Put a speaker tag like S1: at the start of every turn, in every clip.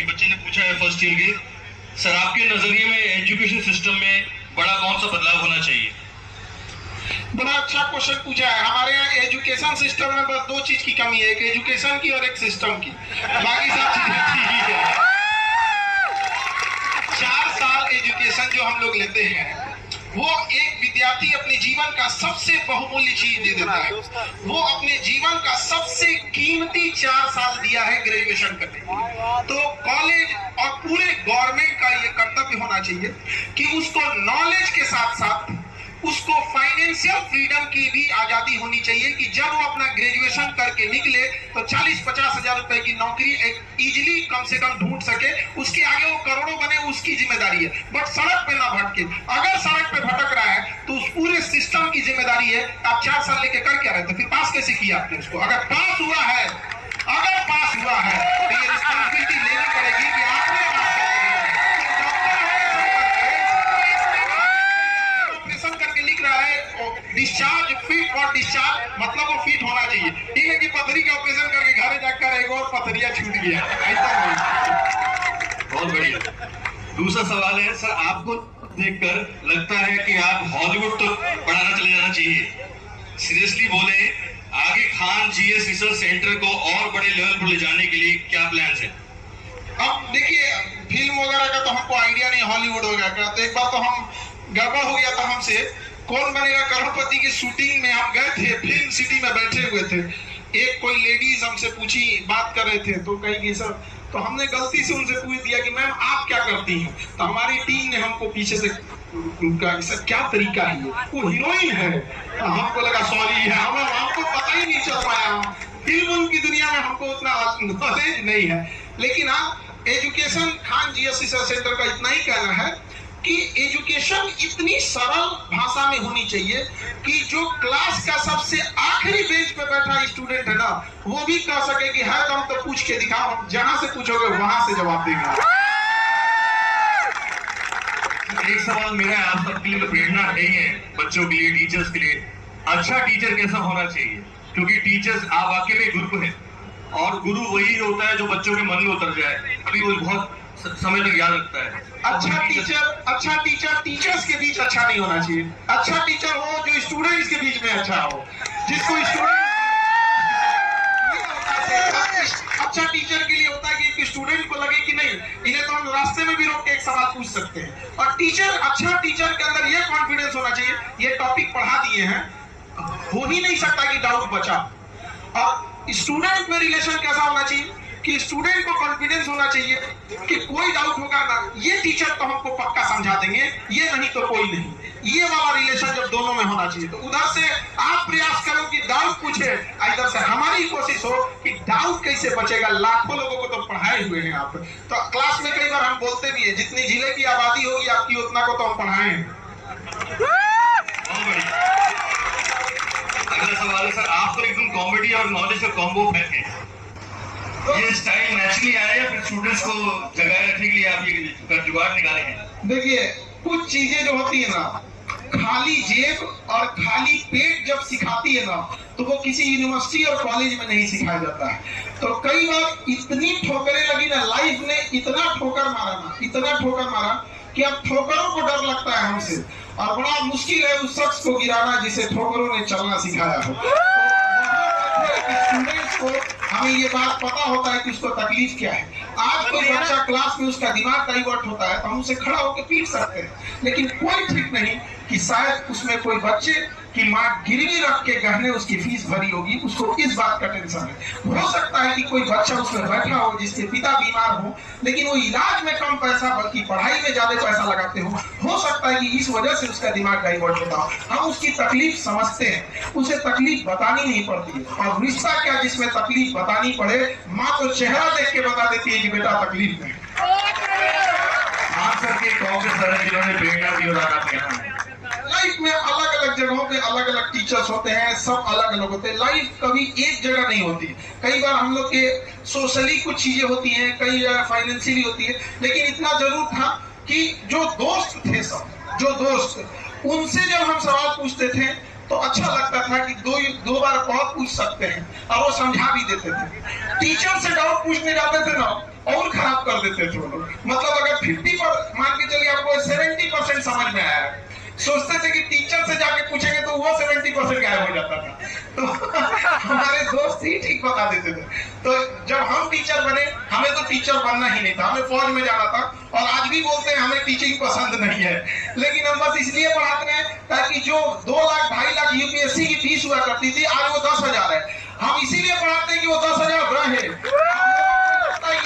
S1: बच्चे ने पूछा है फर्स्ट ईयर के, सर आपके नजरिए में एजुकेशन सिस्टम में बड़ा कौन सा बदलाव होना चाहिए?
S2: बड़ा अच्छा क्वेश्चन पूछा है। हमारे यहाँ एजुकेशन सिस्टम में बस दो चीज की कमी है, एक एजुकेशन की और एक सिस्टम की, बाकी सब चीजें ठीक है। 4 साल एजुकेशन जो हम लोग लेते हैं वो एक विद्यार्थी अपने जीवन का सबसे बहुमूल्य चीज दे देता है। वो अपने जीवन का सबसे कीमती 4 साल दिया है ग्रेजुएशन करने के लिए। तो कॉलेज और पूरे गवर्नमेंट का ये कर्तव्य होना चाहिए कि उसको नॉलेज के साथ साथ उसको फाइनेंशियल फ्रीडम की भी आजादी होनी चाहिए कि जब वो अपना ग्रेजुएशन करके निकले तो 40-50 हजार रुपए की नौकरी एक इजीली कम से कम ढूंढ सके। उसके आगे वो करोड़ों बने, उसकी जिम्मेदारी है, बट सड़क पे ना भटके। अगर सड़क पे भटक रहा है तो उस पूरे सिस्टम की जिम्मेदारी है। आप 4 साल लेके कर क्या रहे थे, फिर पास कैसे किया आपने उसको? अगर पास हुआ है तो ये रिस्पॉन्सिबिलिटी लेनी पड़ेगी कि आपने डिस्चार्ज फिट और डिस्चार्ज मतलब वो फिट होना चाहिए। ठीक है कि पथरी का ऑपरेशन करके घर जाकर एक और पथरिया छूट गया, ऐसा नहीं।
S1: बहुत बढ़िया। दूसरा सवाल है सर, आपको देखकर लगता है कि आप हॉलीवुड तो पढ़ाना चले जाना चाहिए। सीरियसली बोले, आगे खान जीएस रिसर्च सेंटर को और बड़े लेवल पर ले जाने के लिए क्या प्लान्स है?
S2: अब देखिए, फिल्म वगैरह का तो हमको आइडिया नहीं, हॉलीवुड वगैरह का। तो एक बार तो हम गड़बड़ हो गया था हमसे, कौन बनेगा करोड़पति की शूटिंग में हम गए थे, फिल्म सिटी में बैठे हुए थे। एक कोई लेडीज हमसे पूछी, बात कर रहे थे तो कहेगी सर, तो हमने गलती से उनसे पूछ दिया कि मैम आप क्या करती हैं? तो हमारी टीम ने हमको पीछे से कहा सर क्या तरीका है, वो हीरोइन है। तो हमको लगा सॉरी है, हमको पता ही नहीं चल पाया। फिल्म की दुनिया में हमको उतना नॉलेज नहीं है। लेकिन हाँ, education Khan GS research centre का इतना ही कहना है कि एजुकेशन इतनी सरल भाषा में होनी चाहिए कि जो क्लास का सबसे आखिरी बेंच पे बैठा स्टूडेंट है ना, वो भी कह सके कि है तुम तो पूछ के दिखाओ, जहां से पूछोगे वहां से जवाब देंगे।
S1: एक सवाल मेरा आप सबके लिए प्रेरणा है ही है, बच्चों के लिए, टीचर्स के लिए। अच्छा टीचर कैसा होना चाहिए? क्योंकि टीचर्स आप वाकई में गुरु है, और गुरु वही होता है जो बच्चों के मन में उतर जाए, अभी वो बहुत समय तक याद रखता है।
S2: अच्छा टीचर टीचर्स के बीच अच्छा नहीं होना चाहिए। अच्छा टीचर हो जो स्टूडेंट्स के बीच में अच्छा हो, जिसको अच्छा टीचर के लिए होता है कि एक स्टूडेंट को लगे कि नहीं, इन्हें तो हम रास्ते में भी रोक के एक सवाल पूछ सकते हैं। और अच्छा टीचर के अंदर ये कॉन्फिडेंस होना चाहिए, ये टॉपिक पढ़ा दिए हैं, हो ही नहीं सकता कि डाउट बचा। और स्टूडेंट में रिलेशन कैसा होना चाहिए कि स्टूडेंट को कॉन्फिडेंस होना चाहिए कि कोई डाउट होगा ना, ये टीचर तो हमको पक्का समझा देंगे, ये नहीं तो कोई नहीं। ये वाला रिलेशन जब दोनों में होना चाहिए, तो उधर से आप प्रयास करो कि डाउट पूछे, इधर से हमारी कोशिश हो कि डाउट कैसे बचेगा। लाखों लोगों को तो पढ़ाए हुए हैं आप, तो क्लास में कई बार हम बोलते भी है, जितनी जिले की आबादी होगी आपकी उतना को तो हम पढ़ाए हैं।
S1: अगला सवाल है सर, आप तो एकदम कॉमेडी और नॉलेज का कॉम्बो है, ये स्टाइल नेचुरली आया या फिर स्टूडेंट्स को जगाए रखने के लिए आप ये जुगाड़ निकाले हैं?
S2: देखिए, कुछ चीजें जो होती है ना, खाली जेब और खाली पेट जब सिखाती है ना, तो वो किसी यूनिवर्सिटी और कॉलेज में नहीं सिखाया जाता है। तो कई बार इतनी ठोकरें लगी ना, लाइफ ने इतना ठोकर मारा कि अब ठोकरों को डर लगता है हमसे, और बड़ा मुश्किल है उस शख्स को गिराना जिसे ठोकरों ने चलना सिखाया हो। स्टूडेंट्स को हमें ये बात पता होता है कि उसको तकलीफ क्या है। आज कोई बच्चा क्लास में उसका दिमाग डाइवर्ट होता है तो हम उसे खड़ा होकर पीट सकते हैं, लेकिन कोई ठीक नहीं कि शायद उसमें कोई बच्चे की माँ गिरवी रख के गहने उसकी फीस भरी होगी, उसको इस बात का टेंशन है। हो सकता है कि कोई बच्चा उसमें बैठा हो जिसके पिता बीमार हो, लेकिन वो इलाज में कम पैसा बल्कि पढ़ाई में ज्यादा पैसा लगाते हो सकता है कि इस वजह से उसका दिमाग डाइवर्ट होता हो। हम उसकी तकलीफ समझते हैं, उसे तकलीफ बतानी नहीं पड़ती है। और रिश्ता क्या जिसमें तकलीफ बतानी पड़े, माँ तो चेहरा देख के बता देती है कि बेटा तकलीफ में।
S1: आप सबके कौन से सारे जिन्होंने प्रेरणा दी और आप यहाँ हैं?
S2: लाइफ में अलग अलग जगहों पे अलग अलग टीचर्स होते हैं, सब अलग अलग होते हैं। लाइफ कभी एक जगह नहीं होती। कई बार हम लोग के सोशली कुछ चीजें होती हैं, कई जगह फाइनेंशियली होती है, लेकिन इतना जरूर था कि जो दोस्त थे, उनसे जब हम सवाल पूछते थे तो अच्छा लगता था कि दो बार बहुत पूछ सकते हैं, और वो समझा भी देते थे। टीचर से डाउट पूछने जाते थे ना, और खराब कर देते थे वो लोग। मतलब अगर 50 पर मान के चलिए आपको 70% समझ में आया, सोचते थे कि टीचर से जाके पूछेंगे तो वो 70% गायब हो जाता था। तो हमारे दोस्त ही ठीक बता देते थे। तो जब हम टीचर बने, हमें तो टीचर बनना ही नहीं था, हमें फौज में जाना था। और आज भी बोलते हैं हमें टीचिंग पसंद नहीं है, लेकिन हम बस इसलिए पढ़ाते हैं ताकि जो 2 लाख 2.5 लाख यूपीएससी की फीस हुआ करती थी, आज वो 10,000 है। हम इसीलिए पढ़ाते हैं कि वो 10,000 रहे।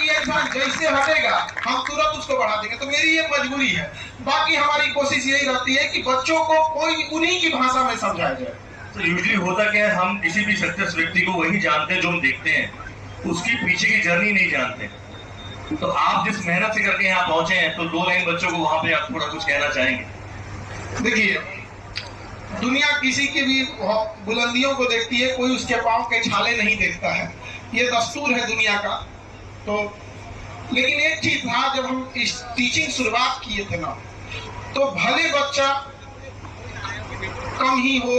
S2: ये इंसान जैसे हटेगा हम तुरंत उसको बढ़ा देंगे। तो मेरी ये मजबूरी है। बाकी हमारी कोशिश यही रहती है कि बच्चों को कोई उन्हीं की भाषा में समझाया जाए।
S1: तो यूजुअली होता क्या है, हम किसी भी सक्सेस व्यक्ति को वही जानते हैं जो हम देखते हैं, उसकी पीछे की जर्नी नहीं जानते। तो आप जिस मेहनत से करके यहाँ पहुंचे हैं, तो 2 लाइन बच्चों को वहां पे आप थोड़ा कुछ कहना चाहेंगे?
S2: देखिए, दुनिया किसी की भी बुलंदियों को देखती है, कोई उसके पांव के छाले नहीं देखता है। ये दस्तूर है दुनिया का। तो लेकिन एक चीज था, जब हम इस टीचिंग शुरुआत किए थे ना, तो भले बच्चा कम ही हो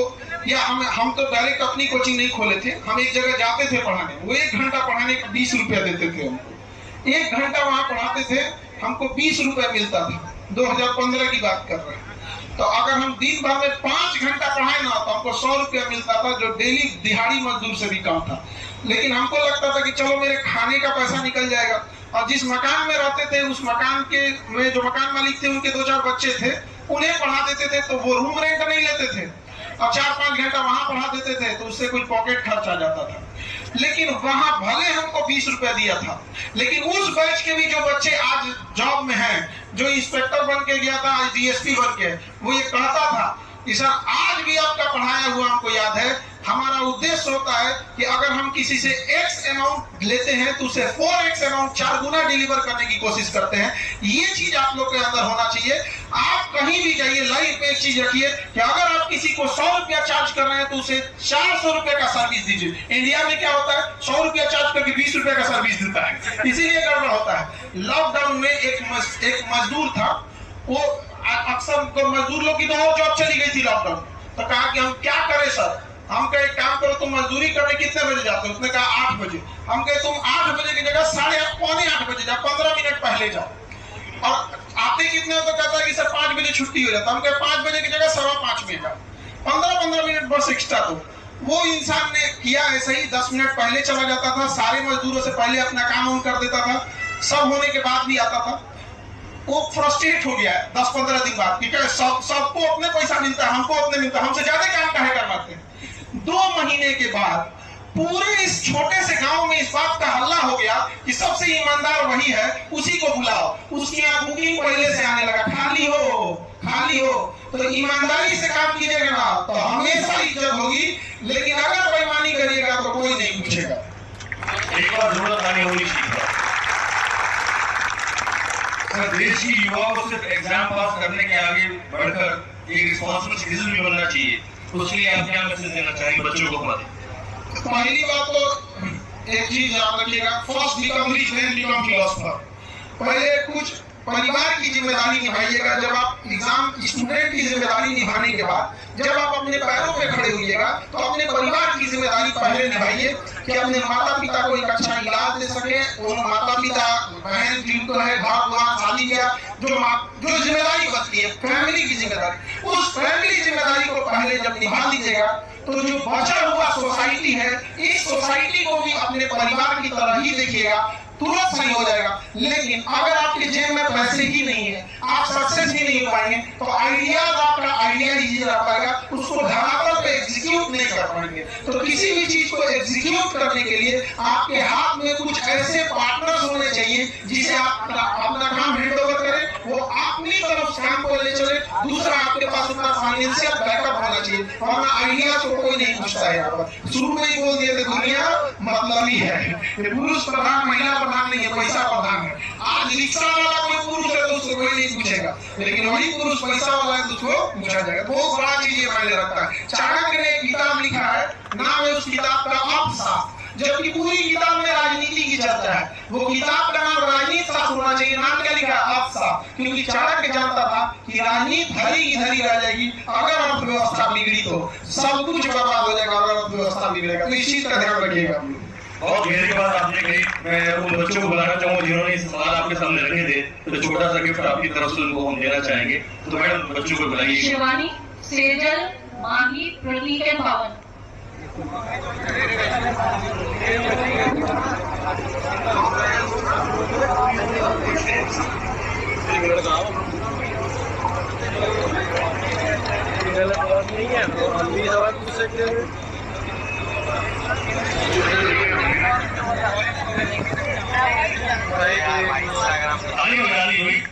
S2: या हम तो डायरेक्ट अपनी कोचिंग नहीं खोले थे। हम एक जगह जाते थे पढ़ाने, वो 1 घंटा पढ़ाने का 20 रुपया देते थे हमको। 1 घंटा वहां पढ़ाते थे, हमको 20 रुपया मिलता था। 2015 की बात कर रहे हैं। तो अगर हम दिन भर में 5 घंटा पढ़ाए ना, तो हमको 100 रुपया मिलता था, जो डेली दिहाड़ी मजदूर से भी कम था। लेकिन हमको लगता था कि चलो मेरे खाने का पैसा निकल जाएगा। और जिस मकान में रहते थे, उस मकान के में जो मकान मालिक थे, उनके 2-4 बच्चे थे, उन्हें पढ़ा देते थे, तो वो रूम रेंट नहीं लेते थे और 4-5 घंटा वहां पढ़ा देते थे, तो उससे कुछ पॉकेट खर्च आ जाता था। लेकिन वहां भले हमको 20 रुपया दिया था, लेकिन उस बैच के भी जो बच्चे आज जॉब में हैं, जो इंस्पेक्टर बन के गया था, आज डीएसपी बन के, वो ये कहता था कि सर आज भी आपका पढ़ाया हुआ हमको याद है। हमारा उद्देश्य होता है कि अगर हम किसी से X अमाउंट लेते हैं तो उसे 4X अमाउंट 4 गुना डिलीवर करने की कोशिश करते हैं। ये चीज आप लोग के अंदर होना चाहिए। आप कहीं भी जाइए, लाइफ में एक चीज रखिए कि अगर आप किसी को 100 रुपया चार्ज कर रहे हैं तो उसे 400 रुपए का सर्विस दीजिए। इंडिया में क्या होता है, 100 रुपया चार्ज करके 20 रुपए का सर्विस देता है, इसीलिए गड़बड़ होता है। लॉकडाउन में एक मजदूर था, वो अक्सर तो मजदूर लोग की तो और जॉब चली गई थी लॉकडाउन। तो कहा कि हम क्या करें सर, हम कहे एक काम करो, तुम मजदूरी करने कितने बजे जाते हो? उसने कहा 8 बजे। हम कहे तुम 8 बजे की जगह 7:45 बजे जाओ, 15 मिनट पहले जाओ। और आते कितने हो? तो कहता है कि सर 5 बजे छुट्टी हो जाता। हम कहे 5 बजे की जगह 5:15 में जाओ, 15-15 मिनट बस एक्स्ट्रा दो। वो इंसान ने किया ऐसे ही, 10 मिनट पहले चला जाता था, सारे मजदूरों से पहले अपना काम कर देता था, सब होने के बाद भी आता था। वो फ्रस्ट्रेट हो गया है 10-15 दिन बाद, ठीक है, सबको अपने पैसा मिलता है, हमको अपने मिलता है, हमसे ज्यादा काम काहे करवाते हैं। 2 महीने के बाद पूरे इस छोटे से गांव में इस बात का हल्ला हो गया कि सबसे ईमानदार वही है, उसी को बुलाओ। उसकी यहाँ बुकिंग पहले से आने लगा, खाली हो। तो ईमानदारी से काम कीजिएगा ना तो हमेशा इज्जत होगी, लेकिन अगर बेईमानी करिएगा तो कोई नहीं पूछेगा।
S1: एक बार जरूरत आनी होगी देश की युवाओं को सिर्फ एग्जाम पास करने के आगे बढ़कर एक रिस्पॉन्सिबल सिटीजन भी बनना चाहिए। तो उसके लिए आप क्या मैसेज देना चाहेंगे बच्चों को हमारे?
S2: पहली बात तो एक चीज याद रखिएगा, first become rich then become philosopher. पहले कुछ परिवार की जिम्मेदारी निभाइएगा। जब आप एग्जाम स्टूडेंट की जिम्मेदारी निभाने के बाद जब आप अपने पैरों पे खड़े होइएगा तो अपने परिवार की जिम्मेदारी पहले निभाइए कि अपने माता पिता को एक अच्छा इलाज दे सके। वो माता पिता बहन जिनको है घर द्वार शादी किया, जो जिम्मेदारी बनती है फैमिली की जिम्मेदारी, उस फैमिली जिम्मेदारी को पहले जब निभा लीजिएगा तो जो बचा हुआ सोसाइटी है, इस सोसाइटी को भी अपने परिवार की तरह ही देखिएगा, तुरंत सही हो जाएगा। लेकिन अगर आपके जेब में पैसे ही नहीं है, आप सक्सेस ही नहीं हो पाएंगे, तो आइडियाज आपका आइडिया ही रह पाएगा, उसको धरातल पे एग्जीक्यूट नहीं कर पाएंगे। तो किसी भी चीज को एग्जीक्यूट करने के लिए आपके हाथ में कुछ ऐसे पार्टनर्स होने चाहिए जिसे आप अपना काम हैंड ओवर करें, वो अपनी तरफ काम को ले चले, दूसरा आपके पास उतना फाइनेंशियल बैकअप होना चाहिए, वरना आइडिया को कोई नहीं पूछता है। यहाँ पर शुरू में ही बोल दिए थे दुनिया मतलब ही है, पुरुष प्रधान महिला प्रधान नहीं है, पैसा प्रधान है। आज रिक्शा वाला कोई पुरुष है तो उसको कोई नहीं पूछेगा, लेकिन वही पुरुष पैसा वाला है तो उसको पूछा जाएगा। बहुत बड़ा चीज ये मायने रखता है। चाणक्य ने एक किताब लिखा है, नाम है उस किताब का अर्थशास्त्र, जबकि पूरी किताब में राजनीति की चर्चा है। वो किताब का नाम राजनीति शास्त्र होना चाहिए, नाम क्या लिखा है? अर्थशास्त्र। क्योंकि चाणक्य जानता था कि राजनीति धरी की धरी रह जाएगी, अगर अर्थव्यवस्था बिगड़ी तो सब कुछ बर्बाद हो जाएगा। अगर अर्थव्यवस्था बिगड़ेगा तो इस चीज का ध्यान रखिएगा।
S1: बहुत देर के बाद आपने कही, मैं उन बच्चों को बुलाना चाहूंगा जिन्होंने इस सवाल आपके सामने रखे थे, तो छोटा सा गिफ्ट आपकी तरफ से उनको हम देना चाहेंगे। तो मैडम बच्चों को बुलाइए।
S3: शिवानी, सेजल, माही, प्रतीक एंड पावन।
S1: ताली बजानी हुई।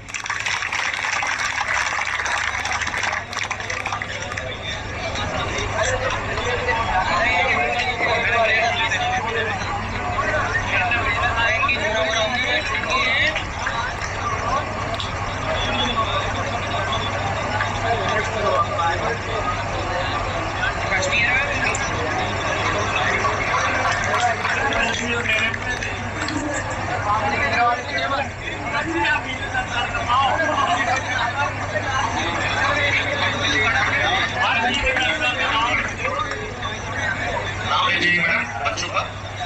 S1: जी मैडम, बच्चों का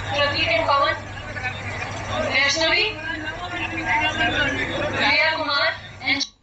S3: प्रतीक एंड पावन। वैष्णवी,